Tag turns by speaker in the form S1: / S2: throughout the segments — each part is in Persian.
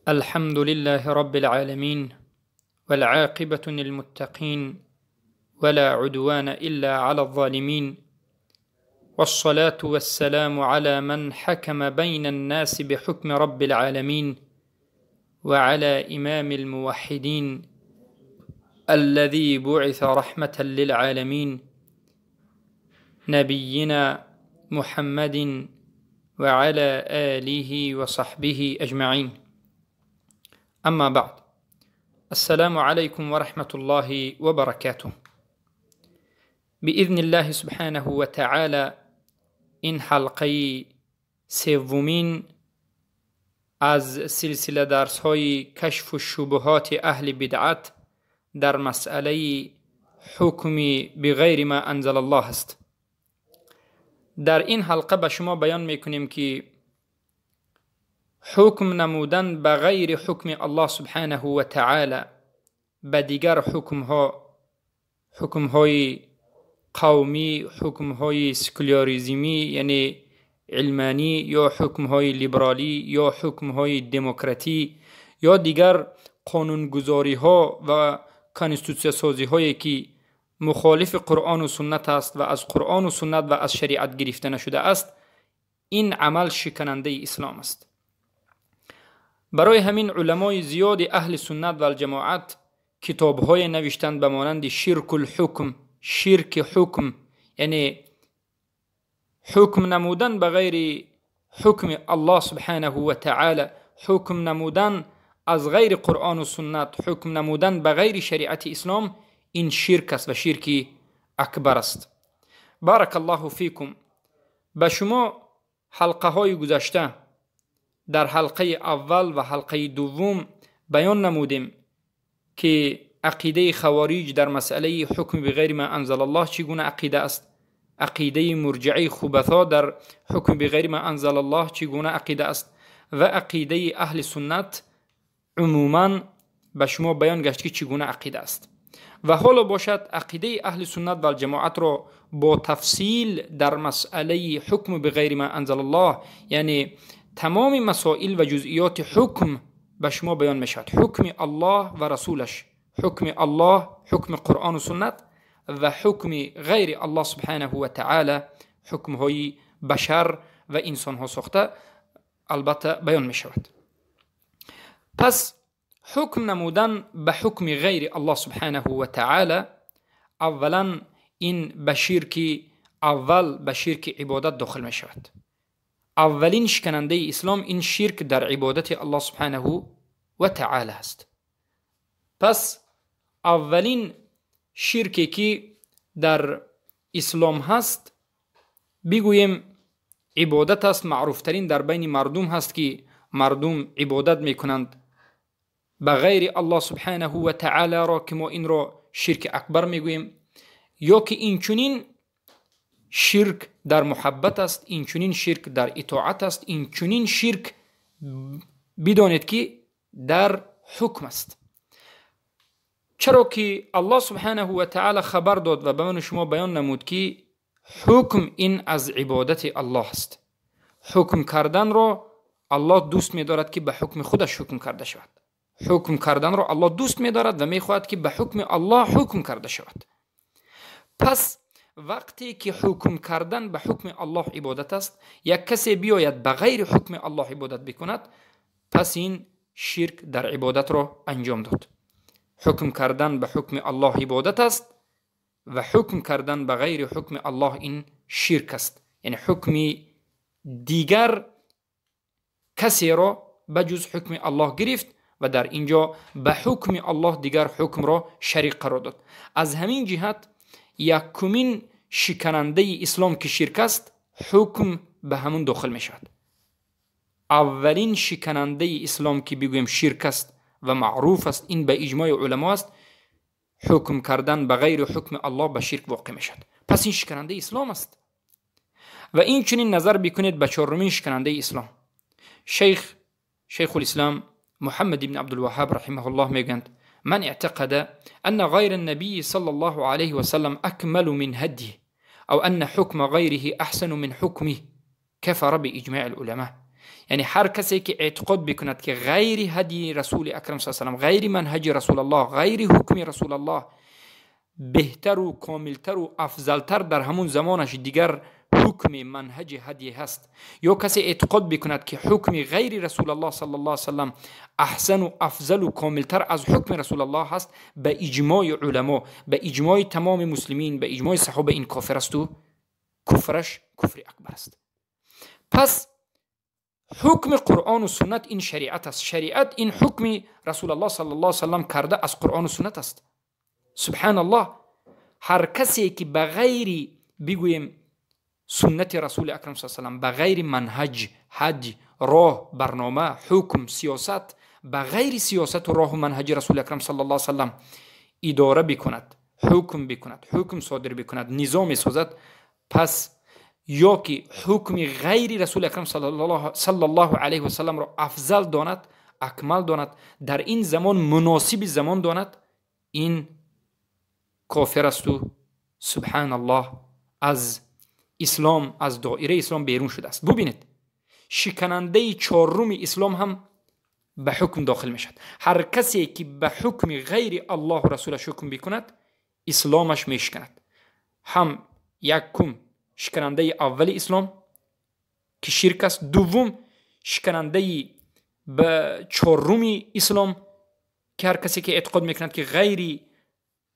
S1: الحمد لله رب العالمين والعاقبة للمتقين ولا عدوان إلا على الظالمين والصلاة والسلام على من حكم بين الناس بحكم رب العالمين وعلى إمام الموحدين الذي بعث رحمة للعالمين نبينا محمد وعلى آله وصحبه أجمعين. أما بعد، السلام عليكم ورحمة الله وبركاته. بإذن الله سبحانه وتعالى این حلقه سومین از سلسله درس های کشف شبهات اهل بدعت در مسئله حکم بغیر ما انزل الله است. در این حلقه به شما بیان میکنیم که حکم نمودن به غیر حکم الله سبحانه و تعالی به دیگر حکمهای قومی، حکمهای سکولاریزمی یعنی علمانی، یا حکمهای لیبرالی، یا حکمهای دموکراتی، یا دیگر قانونگذاری ها و کانستیتوسیون سازی هایی که مخالف قرآن و سنت است و از قرآن و سنت و از شریعت گرفته نشده است، این عمل شکننده اسلام است. برای همین علمای زیاد اهل سنت و الجماعت کتاب‌های نوشتند به مانند شرک الحکم، شرک حکم، یعنی حکم نمودن به غیر حکم الله سبحانه و تعالی، حکم نمودن از غیر قرآن و سنت، حکم نمودن به غیر شریعت اسلام، این شرک است و شرک اکبر است. بارک الله فیکم. به شما حلقه های گذشته در حلقه اول و حلقه دوم بیان نمودیم که عقیده خوارج در مسئله حکم بغیر ما انزل الله چگونه عقیده است، عقیده مرجعی خبثا در حکم بغیر ما انزل الله چگونه عقیده است، و عقیده اهل سنت عموما به شما بیان گشت که چگونه عقیده است. و حالا باشد عقیده اهل سنت و الجماعت را با تفصیل در مسئله حکم بغیر ما انزل الله، یعنی تمام مسائل و جزئیات حکم به شما بیان میشد. حکم الله و رسولش، حکم الله، حکم قرآن و سنت، و حکم غیر الله سبحانه و تعالی، حکم های بشر و انسان ها ساخته البته بیان می شود. پس حکم نمودن به حکم غیر الله سبحانه و تعالی، اولا این به شرک، اول به شرک عبادت داخل می شود. اولین شکننده اسلام این شرک در عبادت الله سبحانه و تعالی است. پس اولین شرکی که در اسلام هست بگویم عبادت است. معروفترین در بین مردم هست که مردم عبادت میکنند به غیر الله سبحانه و تعالی را، که ما این را شرک اکبر میگوییم. یا که این چنین شرک در محبت است، این چنین شرک در اطاعت است، این چنین شرک بدانید که در حکم است. چرا که الله سبحانه و تعالی خبر داد و به من شما بیان نمود که حکم این از عبادت الله است. حکم کردن را الله دوست می دارد که به حکم خودش حکم کرده شود. حکم کردن را الله دوست می دارد و می خواهد که به حکم الله حکم کرده شود. پس وقتی که حکم کردن به حکم الله عبادت است، یک کسی بیاید به غیر حکم الله عبادت بکند، پس این شرک در عبادت را انجام داد. حکم کردن به حکم الله عبادت است و حکم کردن به غیر حکم الله این شرک است. یعنی حکم دیگر کسی را بجز حکم الله گرفت و در اینجا به حکم الله دیگر حکم را شریک قرار داد. از همین جهت یکمین شکننده اسلام که شرک است، حکم به همون داخل می شود. اولین شکننده اسلام که بگویم شرک است و معروف است، این به اجماع علما است، حکم کردن به غیر حکم الله به شرک واقع می شود. پس این شکننده اسلام است. و این چنین نظر بکنید به چهارمین شکننده اسلام. شیخ الاسلام محمد بن عبد الوهاب رحمه الله میگند: من اعتقد ان غیر النبي صلى الله عليه وسلم اكمل من هديه او ان حكم غيره احسن من حكمه كفر باجماع العلماء. یعنی هر کسی که اعتقاد بکند که غیر هدی رسول اکرم صلی الله علیه و غیر منهج رسول الله، غیر حکم رسول الله بهتر و کاملتر و افضلتر در همون زمانش دیگر حکم منهج هدی هست، یا کسی اعتقاد بکند که حکم غیر رسول الله صلی الله علیه وسلم احسن و افضل و کاملتر از حکم رسول الله هست، به اجماع علما، به اجماع تمام مسلمین، به اجماع صحابه این کافر است و کفرش کفر اکبر است. پس حکم قرآن و سنت این شریعت است. شریعت این حکم رسول الله صلی الله علیه وسلم کرده از قرآن و سنت است. سبحان الله. هر کسی که به غیر بگویم سنت رسول اکرم صلی الله علیه وسلم، به غیر منهج، هدی، راه، برنامه، حکم، سیاست، به غیر سیاست و راه و منهج رسول اکرم صلی الله علیه وسلم اداره بکند، حکم بکند، حکم صادر بکند، نظام سازد، پس یا که حکم غیر رسول اکرم صلی الله علیه وسلم را افضل داند، اکمل داند، در این زمان مناسب زمان داند، این کافر است و سبحان الله از اسلام، از دایره اسلام بیرون شده است. ببینید شکننده چهارم اسلام هم به حکم داخل می شد. هر کسی که به حکم غیر الله و رسولش حکم بکند اسلامش می شکند. هم یکم شکننده اول اسلام که شرک است، دوم شکننده به چهارم اسلام که هر کسی که اعتقاد میکند که غیر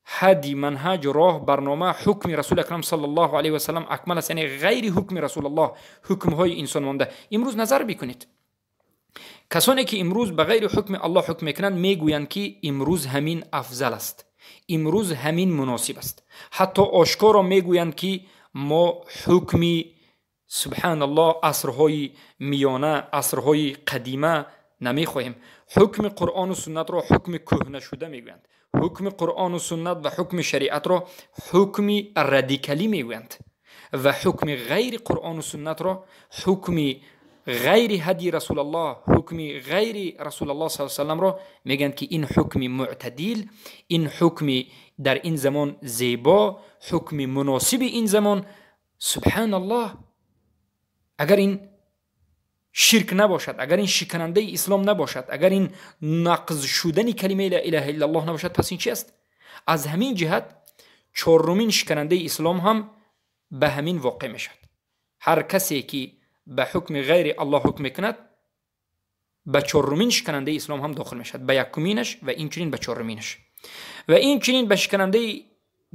S1: هدی، منهج، راه، برنامه، حکم رسول اکرم صلی الله علیه و سلم اکمل است، یعنی غیر حکم رسول الله حکم های انسان مانده. امروز نظر بکنید کسانی که امروز به غیر حکم الله حکم میکنند میگویند که امروز همین افضل است، امروز همین مناسب است. حتی آشکارا میگویند که ما حکم سبحان الله عصرهای میانه، عصرهای قدیمه نمیخواهیم. حکم قرآن و سنت را حکم کهنه شده میگویند. حکم قرآن و سنت و حکم شریعت را حکم رادیکالی میگویند و حکم غیر قرآن و سنت را حکم غیر هدی رسول الله، حکم غیر رسول الله صلی الله علیه و سلم را میگن که این حکم معتدل، این حکم در این زمان زیبا، حکم مناسب این زمان. سبحان الله. اگر این شرک نباشد، اگر این شکننده اسلام نباشد، اگر این نقض شدن کلمه لا اله الا الله نباشد، پس این چی است؟ از همین جهت چهارمین شکننده اسلام هم به همین واقع میشد. هر کسی که به حکم غیر الله حکم میکند به چهارمین شکننده اسلام هم داخل میشد، به یکمینش و این چنین به چهارمینش و این چنین به شکننده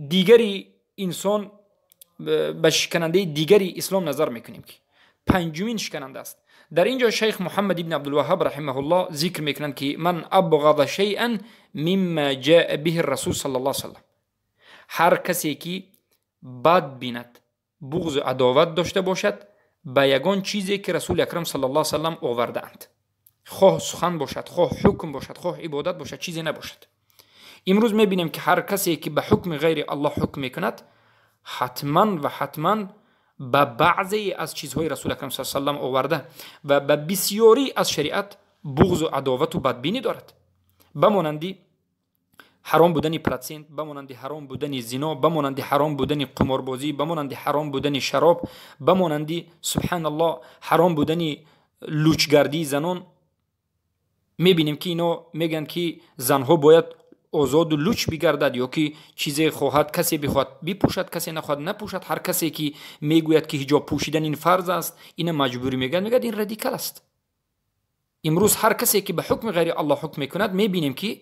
S1: دیگری انسان، به شکننده دیگری اسلام نظر میکنیم که پنجمین شکننده است. در اینجا شیخ محمد ابن عبدالوهاب رحمه الله ذکر میکنند که من ابغض شیئا مما جاء به الرسول صلی الله علیه وسلم، هر کسی که بد بیند، بغض و عداوت داشته باشد به یگان چیزی که رسول اکرم صلی الله علیه وسلم آورده اند، خواه سخن باشد، خواه حکم باشد، خواه عبادت باشد، چیزی نباشد. امروز میبینیم که هر کسی که به حکم غیر الله حکم میکند حتما به بعضی از چیزهای رسول اکرم صلی الله علیه و سلم آورده و به بسیاری از شریعت بغض و عداوت و بدبینی دارد. بمانندی حرام بودن پلاتسینت، بمانندی حرام بودن زنا، بمانندی حرام بودن قماربازی، بمانندی حرام بودن شراب، بمانندی سبحان الله حرام بودن لوچگردی زنان. میبینیم که اینا میگن که زنها باید آزاد و لوچ بگردد، یا که چیزی خواهد کسی بخواد بپوشد، کسی نخواهد نپوشد. هر کسی که میگوید که حجاب پوشیدن این فرض است، این مجبوری میگن این رادیکال است. امروز هر کسی که به حکم غیر الله حکم میکند میبینیم که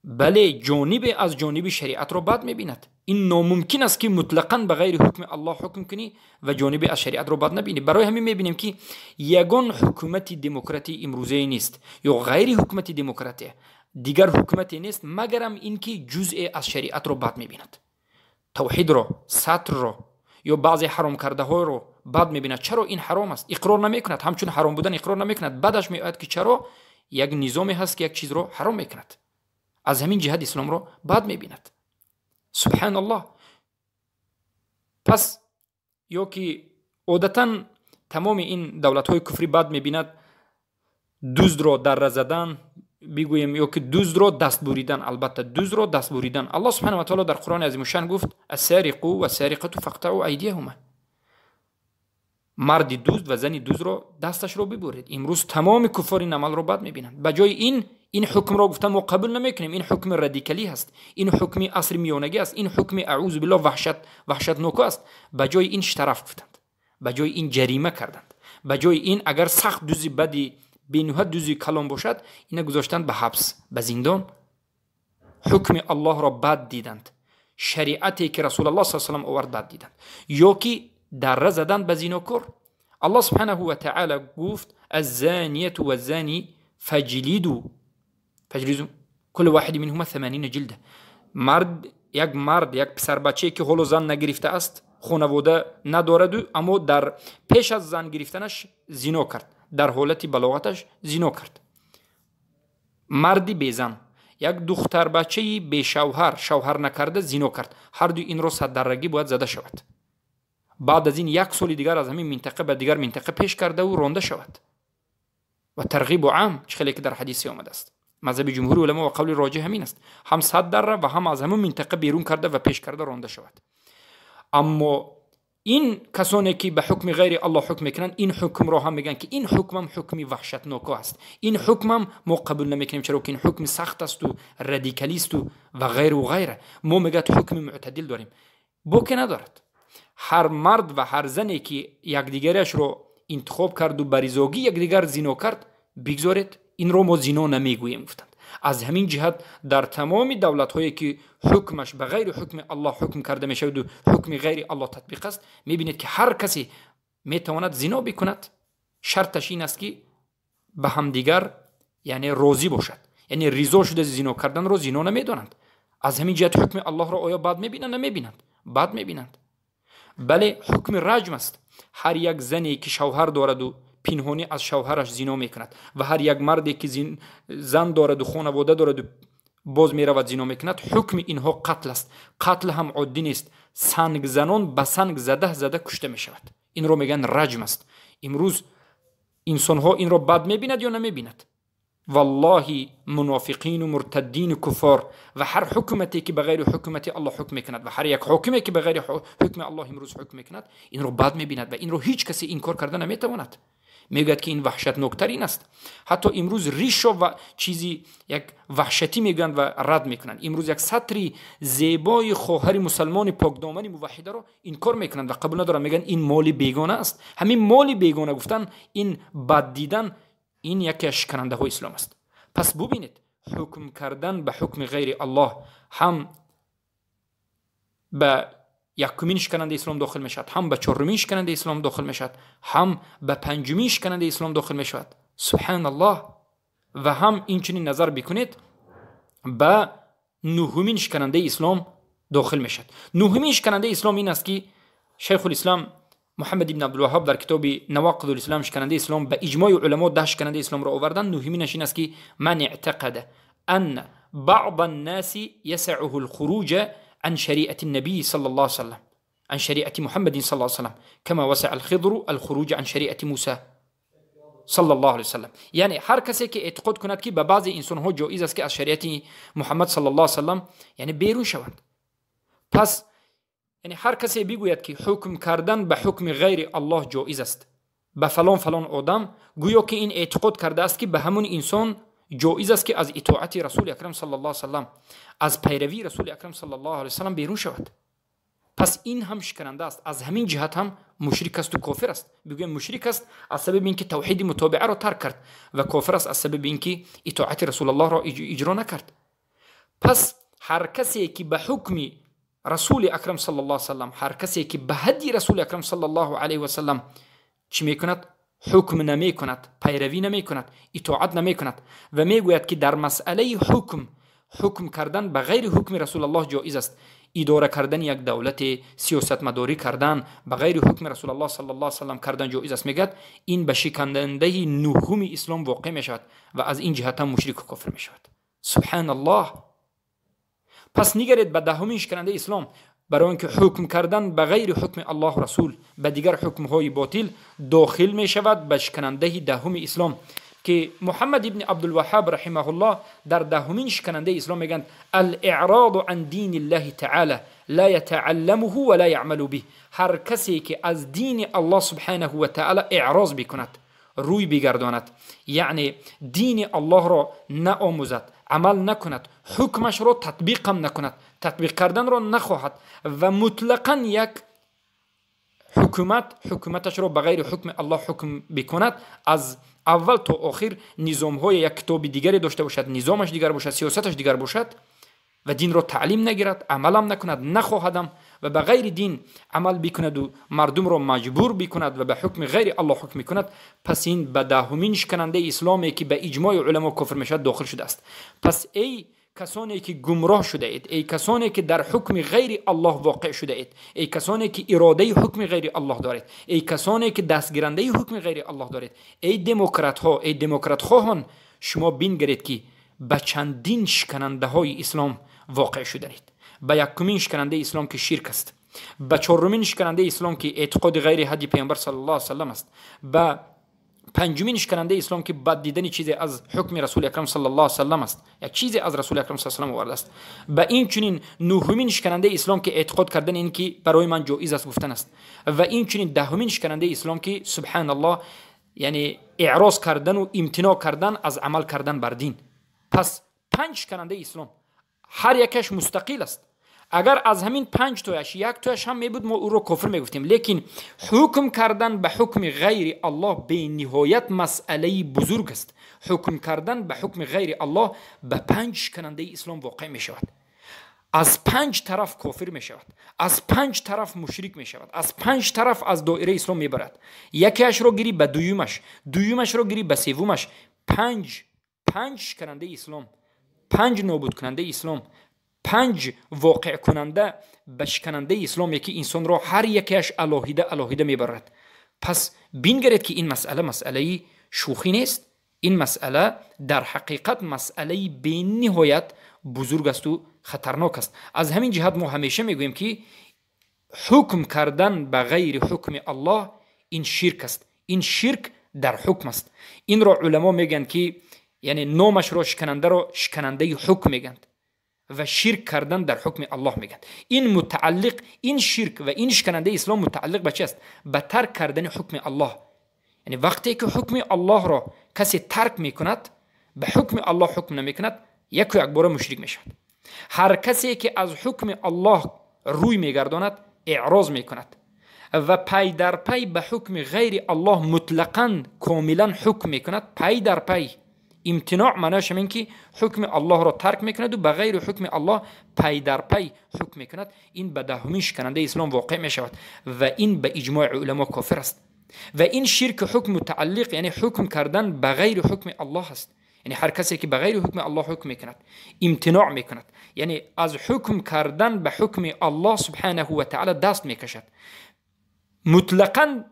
S1: بله جانب از جانب شریعت را بد میبیند. این ناممکن است که مطلقاً به غیر حکم الله حکم کنی و جانب از شریعت را بد نبینی. برای همین میبینیم که یگان حکومت دموکراتی امروزه نیست یا غیر حکومت دموکراتی دیگر حکومتی نیست مگرم اینکه جزء از شریعت را بد میبیند، توحید را، سطر را یا بعضی حرام کرده ها را بد میبیند. چرا این حرام است؟ اقرار نمیکند، همچون حرام بودن اقرار نمیکند. بعدش میاد که چرا یک نظامی هست که یک چیز را حرام میکند. از همین جهت اسلام را بد میبیند. سبحان الله. پس یا که عادتا تمام این دولت های کفری بد میبیند دزد را در زدن، بگویم یا که دزد را دست بریدن. البته دزد را دست بریدن الله سبحانه و تعالی در قرآن عظیم الشان گفت السارق و السارقة فاقطعوا ایدیهما. مرد دوست و زن دوست رو دستش رو ببرید. امروز تمام کفار این عمل رو بد میبینند. بجای این حکم رو گفتن ما قبول نمیکنیم، این حکم رادیکالی هست، این حکم عصر میانگی است، این حکم اعوذ بالله وحشتناک است. بجای این طرف گفتند، بجای این جریمه کردند، بجای این اگر سخت دوزی بدی بینوها دوزی کلام باشد اینا گذاشتند به حبس، به زندان. حکم الله را بد دیدند، شریعتی که رسول الله صلی الله علیه و آله آورد بد دیدند. یا که دره زدند به زیناکار. الله سبحانه و تعالی گفت الزانیة و الزانی فجلدوا کل واحد منهما 80 جلده. مرد یک پسر بچه که حال زن نگرفته است، خانواده ندارد، اما در پیش از زن گرفتنش زنا کرد، در حالت بلاغتش زنا کرد. مردی بی زن، یک دختر بچه بی شوهر نکرده زنا کرد، هر دو این رو 100 درگی باید زده شود. بعد از این 1 سال دیگر از همین منطقه به دیگر منطقه پیش کرده و رانده شود. و ترغیب و عام خیلی که در حدیثی آمده است. مذهب جمهور علما و قول راجح همین است، هم 100 دره و هم از همون منطقه بیرون کرده و پیش کرده رانده شود. اما این کسانی که به حکم غیر الله حکم میکنند، این حکم را هم میگن که این حکمم حکمی وحشتناک است، این حکمم ما قبول نمیکنیم، چرا که این حکم سخت است و رادیکالیست و غیره. ما میگه حکم معتدل داریم. بو که ندارد. هر مرد و هر زنی که یکدیگرش رو انتخاب کرد و بریزاگی یکدیگر زنا کرد بگذارید، این رو ما زنا نمیگوییم گفتند. از همین جهت در تمام دولت هایی که حکمش به غیر حکم الله حکم کرده می شود و حکم غیر الله تطبیق است، می بینید که هر کسی می تواند زنا بکند. شرطش این است که به هم دیگر یعنی راضی باشد، یعنی رضا شده زنا کردن رو زنا نمی دانند. از همین جهت حکم الله را آیا بد می بینند؟ نمی بینند، بد می بینند. بله حکم رجم است. هر یک زنی که شوهر دارد و پنهانی از شوهرش زنا میکند و هر یک مردی که زن دارد و خانواده دارد و باز میرود زنا میکند، حکم اینها قتل است. قتل هم عادی نیست، سنگ زنان به سنگ زده کشته میشود. این رو میگن رجم است. امروز انسان ها این رو بد میبیند یا نمیبیند؟ والله منافقین و مرتدین و کفار و هر حکومتی که بغیر حکومت الله حکم میکند و هر یک حاکمی که بغیر حکم الله امروز حکم میکند، این رو بد میبیند و این رو هیچ کسی انکار کرده نمیتواند. میگوید که این وحشتناکترین است. حتی امروز ریش و چیزی یک وحشتی میگن و رد میکنند. امروز یک سطری زیبای خواهر مسلمان پاکدامن موحده رو انکار میکنند و قبول ندارند، میگن این مال بیگانه است. همین مال بیگانه گفتن، این بد دیدن، این یکی شکننده های اسلام است. پس ببینید حکم کردن به حکم غیر الله هم به یکمین شکننده اسلام داخل میشد، هم به چهارمین شکننده اسلام داخل میشد، هم به پنجمین شکننده اسلام داخل میشد. سبحان الله. و هم این چنین نظر بکنید به نهمین شکننده اسلام داخل میشد. نهمین شکننده اسلام این است که شیخ الاسلام محمد ابن عبدالوهاب در کتاب نواقض الاسلام شکننده اسلام به اجماع علما 10 شکننده اسلام را آوردن. نهمینش این است که من اعتقد ان بعض الناس يسعه الخروج عن شريعة النبي صلى الله عليه وسلم، عن شريعة محمد صلى الله عليه وسلم كما وسع الخضر الخروج عن شريعة موسى صلى الله عليه وسلم. یعنی هر کسی که اعتقاد کند که به بعضی انسان ها جایز است که از شریعت محمد صلی الله علیه وسلم یعنی بیرون شوند، پس یعنی هر کسی بگوید که حکم کردن به حکم غیر الله جایز است به فلان آدم، گویا که این اعتقاد کرده است که به همون انسان جایز است که از اطاعت رسول اکرم صلی الله علیه وسلم، از پیروی رسول اکرم صلی الله علیه وسلم بیرون شود. پس این هم شکننده است. از همین جهت هم مشرک است و کافر است. بگویم مشرک است از سبب اینکه توحید متابعه را ترک کرد و کافر است از سبب اینکه اطاعت رسول الله را اجرا نکرد. پس هر کسی که به حکم رسول اکرم صلی الله علیه وسلم، هر کسی که به هدی رسول اکرم صلی الله علیه وسلم چی میکند؟ حکم نمی کند، پیروی نمی کند، اطاعت نمی کند و میگوید که در مسئله حکم کردن به غیر حکم رسول الله جایز است، اداره کردن یک دولت، سیاست مداری کردن به غیر حکم رسول الله صلی الله علیه وسلم کردن جایز است، میگد این به شکننده نهم اسلام واقع می شود و از این جهت هم مشرک و کافر می شود. سبحان الله. پس نگرید به دهمین شکننده اسلام، برای اینکه حکم کردن به غیر حکم الله رسول به دیگر حکم های باطل داخل می شود به شکننده دهم اسلام که محمد ابن عبدالوهاب رحمه الله در دهمین شکننده اسلام میگن الاعراض عن دین الله تعالی لا يتعلمه ولا يعمل به. هر کسی که از دین الله سبحانه و تعالی اعراض بکند، روی بگرداند، یعنی دین الله را نآموزد، عمل نکند، حکمش را تطبیق هم نکند، تطبیق کردن را نخواهد و مطلقا یک حکومتش را بغیر حکم الله حکم بکند، از اول تا آخر نظام های یک کتاب دیگری داشته باشد، نظامش دیگر باشد، سیاستش دیگر باشد و دین را تعلیم نگیرد، عمل هم نکند، نخواهدم و به غیر دین عمل بکند و مردم را مجبور بکند و به حکم غیر الله حکم کند، پس این به دهمین شکننده اسلامی که به اجماع علما کفر میشد داخل شده است. پس ای کسانی که گمراه شده اید، ای کسانی که در حکم غیر الله واقع شده اید، ای کسانی که اراده حکم غیر الله دارید، ای کسانی که دستگیرنده حکم غیر الله دارید، ای دموکرات ها، ای دموکرات خواهان، شما بینگرید که به چندین شکننده های اسلام واقع شده اید. به یکمین شکننده اسلام که شرک است، به چهارمین شکننده اسلام که اعتقاد غیر هدی پیامبر صلی الله علیه و سلم است، به پنجمین شکننده اسلام که بد دیدن چیزی از حکم رسول اکرم صلی الله علیه و سلم است، یک چیزی از رسول اکرم صلی الله علیه و سلم آورده است. به این چنین نهمین شکننده اسلام که اعتقاد کردن این که برای من جایز است گفتن است و این چنین دهمین شکننده اسلام که سبحان الله یعنی اعراض کردن و امتناع کردن از عمل کردن بر دین. پس پنج شکننده اسلام هر یکش مستقل است. اگر از همین پنج تایش یک تایش هم میبود ما او رو کفر میگفتیم، لیکن حکم کردن به حکم غیر الله به نهایت مسئله بزرگ است. حکم کردن به حکم غیر الله به پنج شکننده اسلام واقع می شود، از پنج طرف کافر می شود، از پنج طرف مشرک می شود، از پنج طرف از دایره اسلام می برد. یکیش رو گیری به دویمش، دویمش رو گیری به سومش. پنج شکننده اسلام، پنج نابود کننده اسلام، پنج واقع کننده بشکننده اسلام که انسان را هر یکیش علاهیده میبرد. پس بینگرید که این مسئله شوخی نیست، این مسئله در حقیقت مسئله به نهایت بزرگ است و خطرناک است. از همین جهت ما همیشه میگوییم که حکم کردن به غیر حکم الله این شرک است، این شرک در حکم است. این را علما میگن که یعنی نامش را شکننده حکم میگند و شرک کردن در حکم الله میگند. این شرک و این شکننده اسلام متعلق به چه است؟ به ترک کردن حکم الله. یعنی وقتی که حکم الله را کسی ترک میکند، به حکم الله حکم نمیکند، یک بار مشرک میشود. هر کسی که از حکم الله روی میگرداند اعراض میکند و پی در پی به حکم غیر الله مطلقاً کاملا حکم میکند، پی در پی امتناع معناش این که حکم الله را ترک میکند و به غیر حکم الله پی در پی حکم میکند، این به دهمین شکننده اسلام واقع میشود و این به اجماع علما کافر است. و این شرک حکم متعلق یعنی حکم کردن به غیر حکم الله است. یعنی هر کسی که به غیر حکم الله حکم میکند، امتناع میکند، یعنی از حکم کردن به حکم الله سبحانه و تعالی دست میکشد، مطلقاً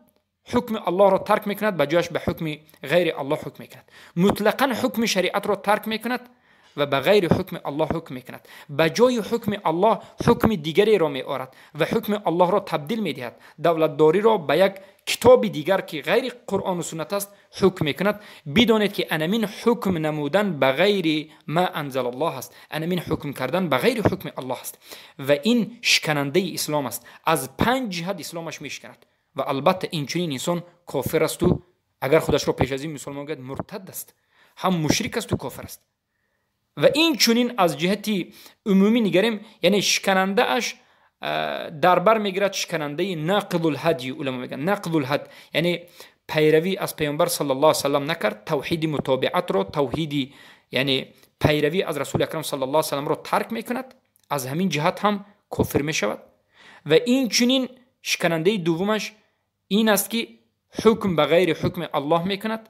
S1: حکم الله را ترک میکند، به جایش به حکم غیر الله حکم میکند، مطلقاً حکم شریعت را ترک میکند و به غیر حکم الله حکم میکند، به جای حکم الله حکم دیگری را میآورد و حکم الله را تبدیل میدهد، دولتداری را به یک کتاب دیگر که غیر قرآن و سنت است حکم میکند. بدانید که انمین حکم نمودن به غیر ما انزل الله است، انمین حکم کردن به غیر حکم الله است و این شکننده اسلام است. از پنج جهت اسلامش میشکند و البته این چنین انسان کافر است و اگر خودش را پیش از این مسلمان گفت مرتد است، هم مشرک است و کافر است. و این چنین از جهتی عمومی نگریم یعنی شکننده اش در بر میگیرد شکننده ناقض الهدی. علما میگن ناقض الهد یعنی پیروی از پیامبر صلی الله علیه و سلم نکرد، توحید متابعت را، توحید یعنی پیروی از رسول اکرم صلی الله علیه و سلم را ترک میکند، از همین جهت هم کافر میشود. و این چنین شکننده دومش این است که حکم به غیر حکم الله میکند،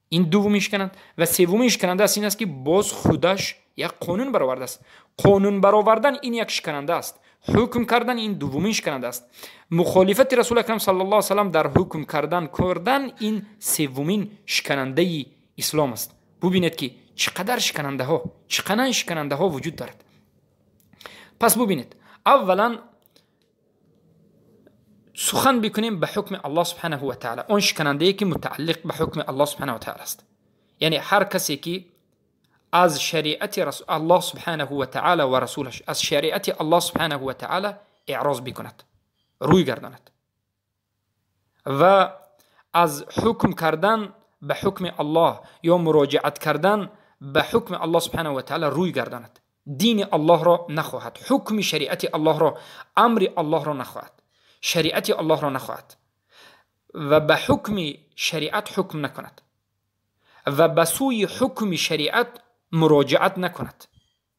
S1: این دومی شکنند. و سومی شکننده است این است که باز خودش یک قانون برآورده است. قانون برآوردن این یک شکننده است، حکم کردن این دومی شکننده است. مخالفت رسول اکرم صلی الله علیه و سلم در حکم کردن این سومین شکننده اسلام است. ببینید که چقدر شکننده ها وجود دارد. پس ببینید اولا سخن بکنیم به حکم الله سبحانه و تعالی، اون شکننده ای که متعلق به حکم الله سبحانه و تعالی است. یعنی هر کسی که از شریعت الله سبحانه و تعالی و رسولش، از شریعت الله سبحانه و تعالی اعراض بکند، روی گرداند و از حکم کردن به حکم الله یا مراجعت کردن به حکم الله سبحانه و تعالی روی گرداند، دین الله را نخواهد، حکم شریعت الله را، امر الله را نخواهد، شریعت الله را نخواهد و به حکم شریعت حکم نکند و به سوی حکم شریعت مراجعت نکند.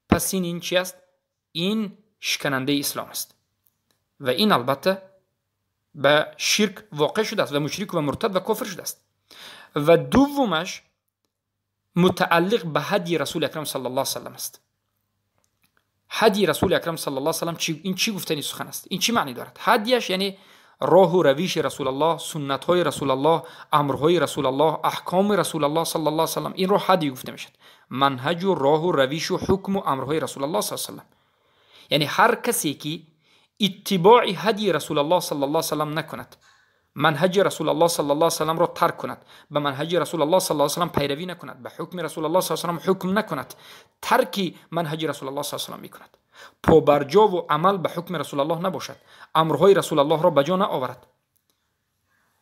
S1: پس این چی است؟ این شکننده اسلام است و این البته به شرک واقع شده است و مشرک و مرتد و کافر شده است. و دومش متعلق به هدی رسول اکرم صلی الله علیه و سلم است. هدی رسول اکرم صلی الله علیه و سلم این چی گفتنی سخن است؟ این چی معنی دارد؟ هدیش یعنی راه و رویش رسول الله، سنت های رسول الله، امرهای رسول الله، احکام رسول الله صلی الله علیه و سلم، این رو هدی گفته میشد. منهج و راه و رویش و حکم و امرهای رسول الله صلی الله علیه و سلم. یعنی هر کسی که اتباع هدی رسول الله صلی الله علیه و سلم نکند، منهج رسول الله صلی الله علیه و سلم را ترک کند، به منهج رسول الله صلی الله علیه و سلم پیروی نکند، به حکم رسول الله صلی الله علیه و سلم حکم نکند، ترک منهج رسول الله صلی الله علیه و سلم میکند، پابرجا و عمل به حکم رسول الله نباشد، امرهای رسول الله را به جا نآورد،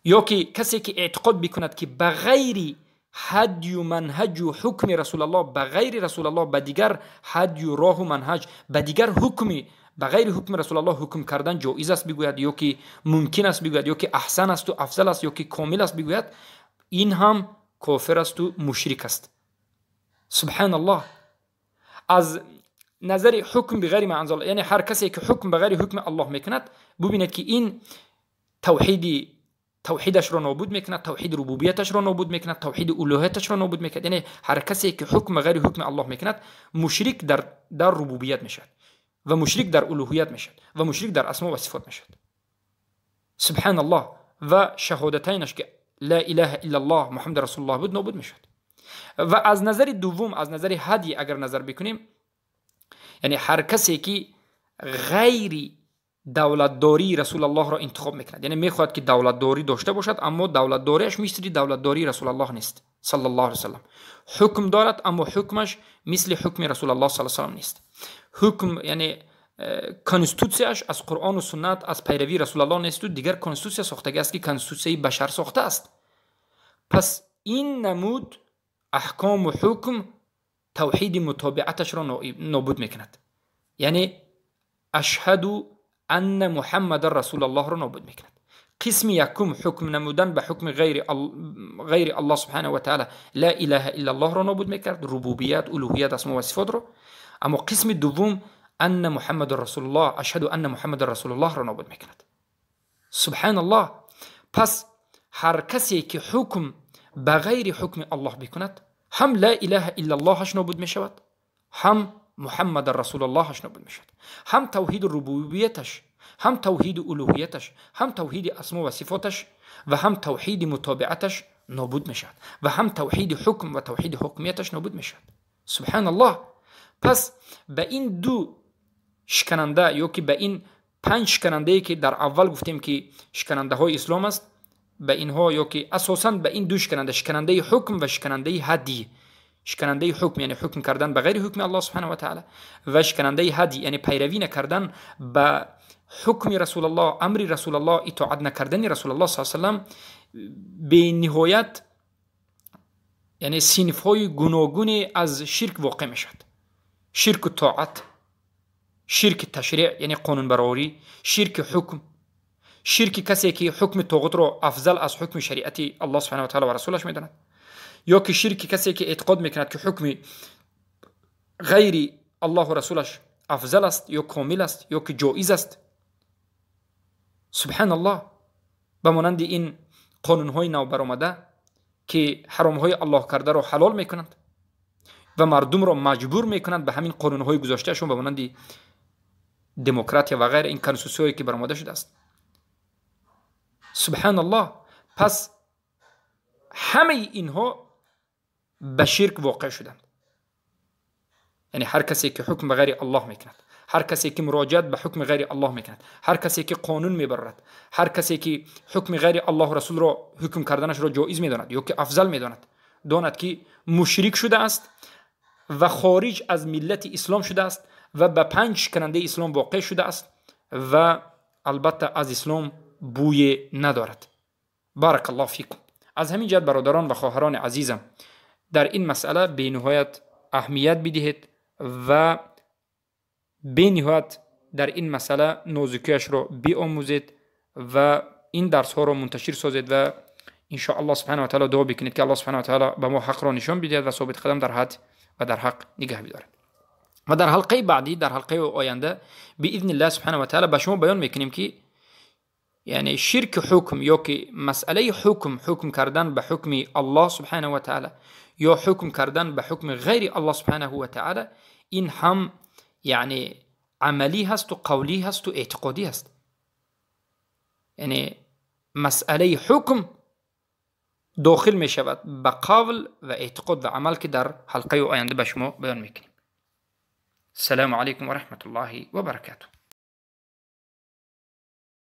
S1: یا که کسی که اعتقاد بکند که به غیر هدی و منهج و حکم رسول الله، به غیر رسول الله به دیگر هدی و راه و منهج، به دیگر حکمی به غیر حکم رسول الله حکم کردن جایز است بگوید، یا که ممکن است بگوید، یا که احسن است و افضل است، یا که کامل است بگوید، این هم کافر است و مشرک است. سبحان الله. از نظر حکم به غیر ما انزل الله، یعنی هر کسی که حکم به غیر حکم الله میکند، ببیند که این توحیدش را نابود میکند، توحید ربوبیتش را نابود میکند، توحید الوهیتش را نابود میکند. یعنی هر کسی که حکم به غیر حکم الله میکند، مشرک در ربوبیت میشد و مشرک در الوهیت میشد و مشرک در اسما و صفات میشد. سبحان الله. و شهادتینش که لا اله الا الله محمد رسول الله بود نابود میشد. و از نظر دوم، از نظر هدی اگر نظر بکنیم، یعنی هر کسی که غیر دولتداری رسول الله را انتخاب میکند، یعنی میخواهد که دولتداری داشته باشد اما دولتداریش مثل دولتداری رسول الله نیست صلی الله علیه و سلم. حکم دارد اما حکمش مثل حکم رسول الله صلی الله علیه و سلم نیست. حکم یعنی کنستیتوسیاش از قرآن و سنت، از پیروی رسول الله نیست و دیگر کنستیتوسیا ساختگی است که کنستیتوسیای بشر ساخته است. پس این نمود احکام و حکم توحید متابعتش را نابود میکند. یعنی اشهد ان محمد رسول الله را نابود میکند. قسم یکم حکم نمودن به حکم غیر الله سبحانه و تعالی، لا اله الا الله را نابود میکرد، ربوبیت، الوهیت، اسما و صفات را. اما قسم دوم ان محمد رسول الله، اشهد ان محمد رسول الله را نابود میکند. سبحان الله. پس هر کسی که حکم به غیر حکم الله بکند، هم لا اله الا الله هش نابود میشود، هم محمد رسول الله هش نابود میشود، هم توحید ربوبیتش، هم توحید الوهیتش، هم توحید اسما و صفاتش و هم توحید متابعتش نابود میشود و هم توحید حکم و توحید حکمیتش نابود میشود. سبحان الله. پس به این دو شکننده، یا که به این 5 شکننده که در اول گفتیم که شکننده های اسلام است، به اینها، یا که اساساً به این دو شکننده، شکننده حکم و شکننده هدی. شکننده حکم یعنی حکم کردن به غیر حکم الله سبحانه و تعالی، و شکننده هدی یعنی پیروی نکردن به حکم رسول الله، امر رسول الله، اطاعت نکردن رسول الله صلی الله علیه و سلم. به نهایت یعنی صنف های گوناگون از شرک واقع میشد. شرک طاعت، شرک تشریع یعنی قانون برآوری، شرک حکم، شرک کسی که حکم طاغوت را افضل از حکم شریعت الله سبحانه و تعالی و رسولش میداند، یا که شرک کسی که اعتقاد میکند که حکم غیر الله و رسولش افضل است یا کامل است یا که جایز است. سبحان الله. به مانند این قانون های نو برآمده که حرام های الله کرده را حلال میکنند و مردم را مجبور میکنند به همین قانون های گذاشته شون، به مانند دموکراتیا و غیر این کنستیتوسیایی که برآمده شده است. سبحان الله. پس همه اینها به شرک واقع شدند. یعنی هر کسی که حکم به غیر الله میکند، هر کسی که مراجعت به حکم غیر الله میکند، هر کسی که قانون میبرد، هر کسی که حکم غیر الله و رسول را حکم کردنش را جایز میداند یا که افضل میداند داند که مشرک شده است و خارج از ملت اسلام شده است و به پنج کننده اسلام واقع شده است و البته از اسلام بوی ندارد. بارک الله فیکم. از همین جهت برادران و خواهران عزیزم، در این مسئله به نهایت اهمیت بدهید و به نهایت در این مسئله نازکیش را بیاموزید و این درس ها را منتشر سازید و ان شاء الله سبحانه و تعالی دعا بکنید که الله سبحانه و تعالی به ما حق را نشان بدهد و ثابت قدم در حد و در حق نگه بدارد. و در حلقه بعدی، در حلقه آینده باذن الله سبحانه و تعالی به شما بیان میکنیم که یعنی شرک حکم یا که مسئله حکم کردن به حکم الله سبحانه و تعالی یا حکم کردن به حکم غیر الله سبحانه و تعالی، این هم یعنی عملی هست و قولی هست و اعتقادی هست. یعنی مسئله حکم داخل می شود به قول و اعتقاد و عمل که در حلقه آینده به شما بیان میکنیم. السلام علیکم و رحمت الله و برکاته.